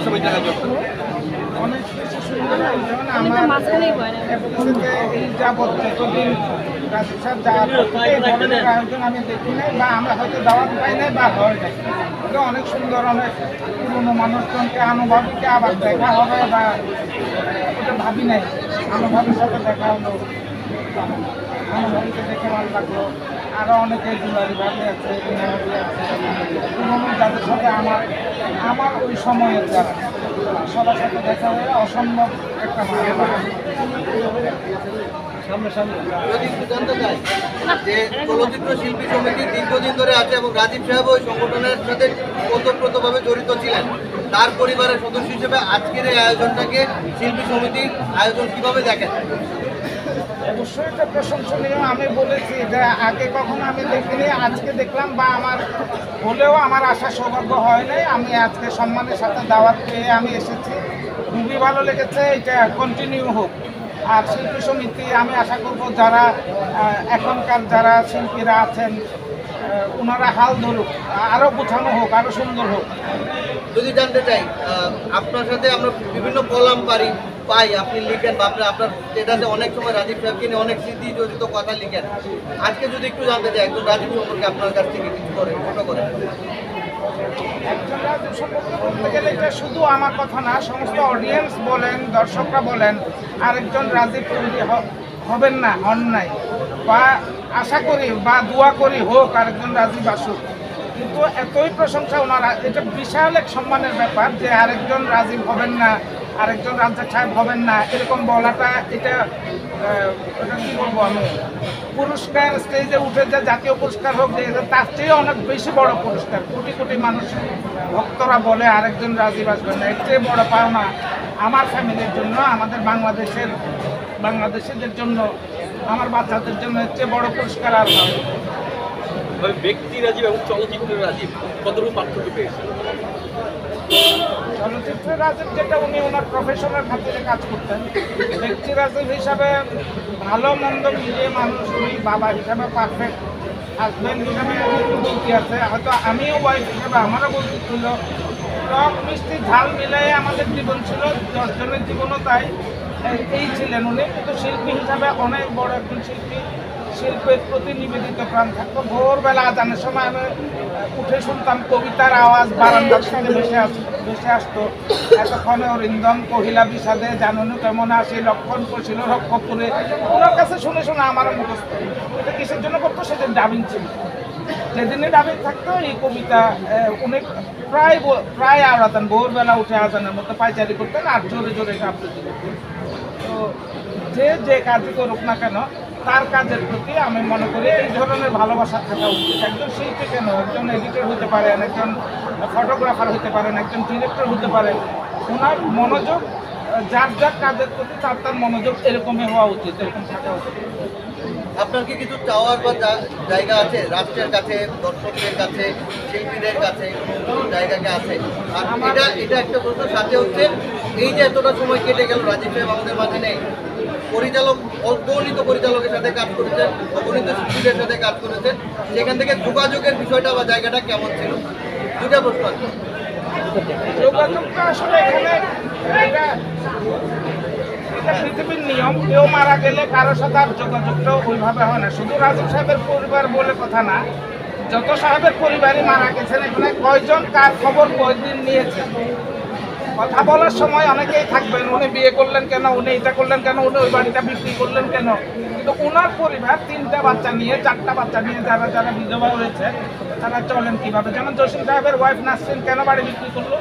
সময় দেখা যাবে? অনেক বেশি সুন্দর, যেমন আমার এই যাবৎ যতদিন রাজীব স্যার যাওয়ার পর থেকে এই ধরনের আয়োজন আমি দেখি নাই, বা আমরা হয়তো দাওয়াত পাই নাই বা হয় নাই। এটা অনেক সুন্দর, অনেক পুরনো মানুষজনকে আনুভাবিকে আবার দেখা হবে, বা ওটা ভাবি নাই। আনুভাবির সাথে দেখা হলো, আনুভাবিকে দেখে ভালো লাগলো। আরও অনেকে দুলারি ভাবি আছে, বিনাভাবি আছে, পুরনো যাদের সাথে আমার ওই সময়ের যারা, সবার সাথে দেখা হয়ে অসম্ভব একটা ভালো লাগে। যদি একটু জানতে চাই যে চলচ্চিত্র শিল্পী সমিতি দীর্ঘদিন ধরে আছে এবং রাজীব সাহেব ওই সংগঠনের সাথে ওতপ্রোতভাবে জড়িত ছিলেন, তার পরিবারের সদস্য হিসেবে আজকের এই আয়োজনটাকে শিল্পী সমিতির আয়োজন কিভাবে দেখেন? অবশ্যই এটা প্রশংসনীয়। আমি বলেছি যে আগে কখনো আমি দেখিনি, আজকে দেখলাম, বা আমার হলেও আমার আসার সৌভাগ্য হয় নাই। আমি আজকে সম্মানের সাথে দাওয়াত পেয়ে আমি এসেছি, খুবই ভালো লেগেছে। এটা কন্টিনিউ হোক। আর শিল্পী সমিতি আমি আশা করব যারা এখনকার যারা শিল্পীরা আছেন ওনারা হাল ধরুক, আরও গোছানো হোক, আরও সুন্দর হোক। যদি জানতে চাই, আপনার সাথে আমরা বিভিন্ন কলাম পাই, আপনি লিখেন বা আপনার স্টেটাসে অনেক সময় রাজীব সাহেবকে নিয়ে অনেক স্মৃতি জড়িত কথা লিখেন। আজকে যদি একটু জানতে চাই একজন রাজীব সম্পর্কে আপনার কাছ থেকে কিছু করে ছোট করে। একজন রাজীব সম্পর্কে বলতে গেলে এটা শুধু আমার কথা না, সমস্ত অডিয়েন্স বলেন, দর্শকরা বলেন, আরেকজন রাজীব তৈরি হবেন না, হন নাই, বা আশা করি বা দোয়া করি হোক আরেকজন রাজীব আসুক। কিন্তু এতই প্রশংসা ওনারা, এটা বিশাল এক সম্মানের ব্যাপার যে আরেকজন রাজীব হবেন না, আরেকজন রাজ্জাক সাহেব হবেন না, এরকম বলাটা এটা কী বলবো আমি, পুরস্কার স্টেজে উঠে যে জাতীয় পুরস্কার হোক, যে তার চেয়ে অনেক বেশি বড় পুরস্কার। কোটি কোটি মানুষ ভক্তরা বলে আরেকজন রাজীব আসবেন না, এর চেয়ে বড় পাওনা আমার ফ্যামিলির জন্য, আমাদের বাংলাদেশিদের জন্য, আমার বাচ্চাদের জন্য এর চেয়ে বড় পুরস্কার আর হয়। ব্যক্তি রাজীব এবং চলচ্চিত্রের রাজীব কতটুকু পার্থক্য পেয়েছে? চলচ্চিত্রের রাজীব যেটা উনি ওনার প্রফেশনের খাতিরে কাজ করতেন, ব্যক্তি রাজীব হিসাবে ভালো মন্দ মিলিয়ে মানুষ, উনি বাবা হিসাবে পারফেক্ট, হাজব্যান্ড হিসাবে বলতে আছে, হয়তো আমিও ওয়াইফ হিসাবে আমারও বলতে ছিল, টক মিষ্টি ঝাল মিলাই আমাদের জীবন ছিল, 10 জনের জীবনও তাই এই ছিলেন উনি। কিন্তু শিল্পী হিসাবে অনেক বড় একজন শিল্পী, শিল্পের প্রতি নিবেদিত প্রাণ থাকতো। ভোরবেলা আজানের সময় আমি উঠে শুনতাম কবিতার আওয়াজ বারান্দার সাথে ভেসে আসতো। এতক্ষণে অরিন্দম কহিলা বিষাদে জাননু কেমন আসি, লক্ষণ ছিল রক্ষপুরে, ওনার কাছে শুনে শুনে আমারও মুখস্থ। এটা কিসের জন্য করতো? সেদিন ডাবিং ছিল, যেদিনে ডাবিং থাকতো এই কবিতা উনি প্রায় আওড়াতেন। ভোরবেলা উঠে আজানের মতো পায়চারি করতেন আর জোরে জোরে আবৃত্তি করতেন। তো যে কাজই করুক না কেন, তার কাজের প্রতি আমি মনে করি এই ধরনের ভালোবাসা থাকা উচিত। একজন শিল্পী কেন, একজন এডিটর হতে পারেন, একজন ফটোগ্রাফার হতে পারেন, একজন ডিরেক্টর হতে পারেন, ওনার মনোযোগ যার কাজের প্রতি তার মনোযোগ এরকমই হওয়া উচিত, এরকম থাকা উচিত। আপনার কি কিছু চাওয়ার বা জায়গা আছে রাষ্ট্রের কাছে, দর্শকদের কাছে, শিল্পীদের কাছে, কোনো জায়গাকে আছে? আর এটা একটা প্রশ্ন, সাথে হচ্ছে এই যে এতটা সময় কেটে গেল রাজীব সাহেব আমাদের মাঝে নেই, পরিচালক অগণিত পরিচালকের সাথে কাজ করেছেন, অগণিত শিল্পীদের সাথে কাজ করেছেন, সেখান থেকে যোগাযোগের বিষয়টা বা জায়গাটা কেমন ছিল? দুটা প্রশ্ন আছে। যোগাযোগটা আসলে এখানে এটা পৃথিবীর নিয়ম, কেউ মারা গেলে কারোর সাথে আর যোগাযোগটাও ওইভাবে হয় না। শুধু রাজীব সাহেবের পরিবার বলে কথা না, যত সাহেবের পরিবারই মারা গেছেন এখানে কয়জন কার খবর কয়দিন নিয়েছেন, কথা বলার সময় অনেকেই থাকবেন, উনি বিয়ে করলেন কেন, উনি এটা করলেন কেন, উনি ওই বাড়িটা বিক্রি করলেন কেন। কিন্তু ওনার পরিবার 3টা বাচ্চা নিয়ে, 4টা বাচ্চা নিয়ে যারা বিধবা হয়েছে তারা চলেন কীভাবে। যেমন জসিম সাহেবের ওয়াইফ নাসরিন কেন বাড়ি বিক্রি করলো,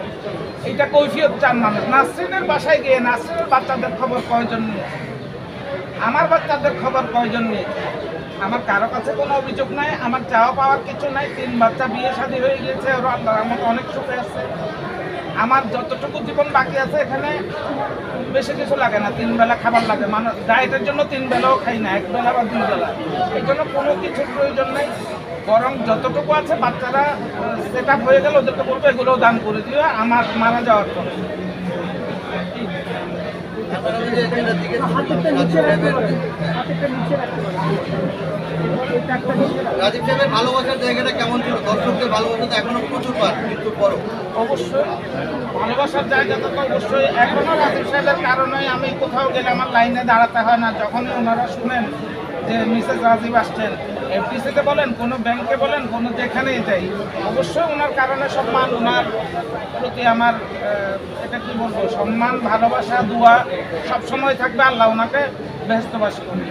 এইটা কৈফিয়ত চান মানুষ। নাসরিনের বাসায় গিয়ে নাসরিনের বাচ্চাদের খবর কয়জন নিয়েছে, আমার বাচ্চাদের খবর কয়জন নিয়েছে। আমার কারো কাছে কোনো অভিযোগ নাই, আমার চাওয়া পাওয়ার কিছু নাই। 3 বাচ্চা বিয়ে শাদী হয়ে গিয়েছে, ওরা আল্লাহর রহমতে অনেক সুখে আছে। আমার যতটুকু জীবন বাকি আছে এখানে বেশি কিছু লাগে না, 3 বেলা খাবার লাগে। মানুষ ডায়েটের জন্য 3 বেলাও খাই না, 1 বেলা বা 2 বেলা। এই জন্য কোনো কিছুর প্রয়োজন নেই, বরং যতটুকু আছে বাচ্চারা সেট আপ হয়ে গেলে ওদেরকে বলবো এগুলোও দান করে দিও আমার মারা যাওয়ার পর। আপনারা ওই যে যেটা জিজ্ঞেস করছিলেন, রাজীব সাহেবের ভালোবাসার জায়গাটা কেমন ছিল? দর্শকদের ভালোবাসা তো এখনো প্রচুর পান মৃত্যুর পরও। অবশ্যই ভালোবাসার জায়গাটা তো অবশ্যই এখনো রাজীব সাহেবের কারণে আমি কোথাও গেলে আমার লাইনে দাঁড়াতে হয় না। যখনই ওনারা শুনেন যে মিসেস রাজীব আসছেন, এফডিসিতে বলেন, কোনো ব্যাংকে বলেন, কোনো যেখানেই যাই, অবশ্যই ওনার কারণে সম্মান, ওনার প্রতি আমার এটা কি বলবো, সম্মান, ভালোবাসা, দোয়া সবসময় থাকবে। আল্লাহ ওনাকে বেহেশতবাসী করবে।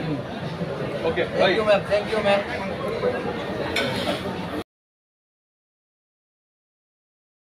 Okay thank you ma'am, thank you ma'am.